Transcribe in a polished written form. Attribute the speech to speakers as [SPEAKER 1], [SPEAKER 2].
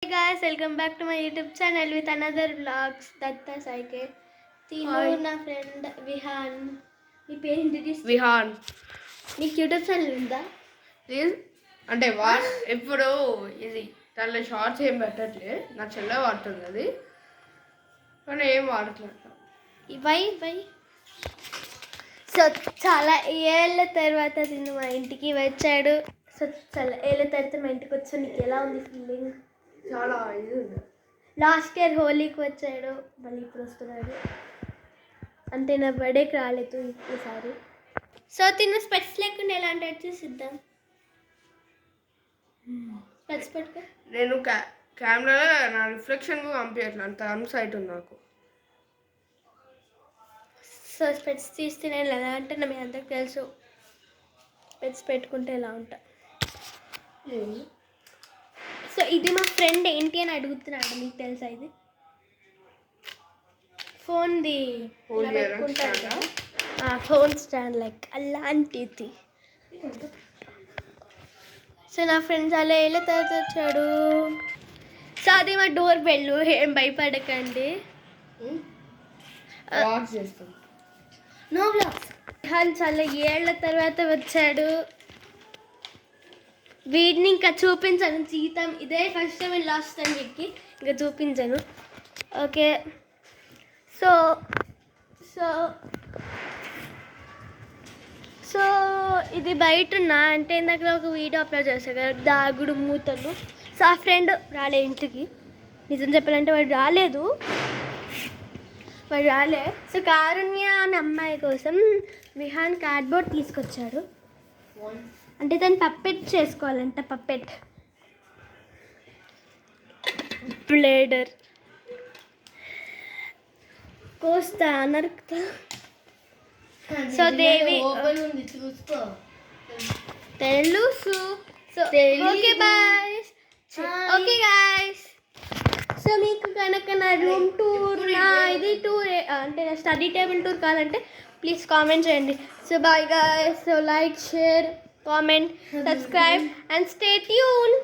[SPEAKER 1] Hey guys, welcome back to my YouTube channel with another vlogs. Datta Saike. Tinu na friend Vihan. నీ పేరు introduce
[SPEAKER 2] Vihaan.
[SPEAKER 1] నీకు YouTube channel ఉందా?
[SPEAKER 2] అంటే ఇప్పుడు ఇది దాంట్లో షార్ట్స్ ఏం పెట్టట్లే, నా చెల్లె వాడుతుంది అది, కానీ ఏం వాడట్లేదు.
[SPEAKER 1] బై సో చాలా ఏళ్ళ తర్వాత తిను మా ఇంటికి వచ్చాడు. సో చాలా ఏళ్ళ తర్వాత మా ఇంటికి వచ్చాడు. నీకు ఎలా ఉంది ఫీలింగ్?
[SPEAKER 2] చాలా ఇది ఉంది.
[SPEAKER 1] లాస్ట్ ఇయర్ హోలీకి వచ్చాడు, మళ్ళీ ఇప్పుడు వస్తున్నాడు. అంటే నా బర్త్డేకి రాలేదు ఈసారి. సో తిన్న స్పెట్స్ లేకుండా ఎలా అంటే చూసిద్దాం. స్పెట్స్ పెట్టుకో.
[SPEAKER 2] నేను కెమెరా నా రిఫ్లెక్షన్ పంపించట్లేదు, అంత అన్సైట్ ఉంది నాకు.
[SPEAKER 1] సో స్పెట్స్ తీస్తే నేను ఎలా అంటే మీ అందరికి తెలుసు, స్పెట్స్ పెట్టుకుంటే ఎలా ఉంటా. సో ఇది మా ఫ్రెండ్ ఏంటి అని అడుగుతున్నాడు, మీకు తెలుసా? ఇది ఫోన్ది పెట్టుకుంటాడు, ఫోన్ స్టాండ్ లైక్ అలాంటిది. సో నా ఫ్రెండ్స్ అలా ఎలా తర్వాత వచ్చాడు. సో అది మా డోర్ బెల్, ఏం భయపడకండి. No blogs. చాలా ఏళ్ళ తర్వాత వచ్చాడు. వీడిని ఇంకా చూపించాను, జీతం ఇదే first time and last time వీడికి ఇంకా చూపించాను. ఓకే, సో సో సో ఇది బయట ఉన్నా అంటే ఇందాక ఒక వీడియో అప్లోడ్ చేశాను కదా, దాగుడు మూతలు. సో ఆ ఫ్రెండ్ రాలే ఇంటికి, నిజం చెప్పాలంటే వాడు రాలే. సో కారుణ్య అనే అమ్మాయి కోసం విహాన్ కార్డ్బోర్డ్ తీసుకొచ్చాడు. అంటే దాన్ని పప్పెట్ చేసుకోవాలంట. పప్పెట్ బ్లేడర్ కోస్తా నరుకుతా. సో దేవి తెలుసు. So okay bye. Okay guys, so మీకు కనుక నా రూమ్ టూర్, నా ఇది టూర్ అంటే నా స్టడీ టేబుల్ టూర్ కావాలంటే ప్లీజ్ కామెంట్ చేయండి. So bye guys. So like, share, comment, subscribe and stay tuned.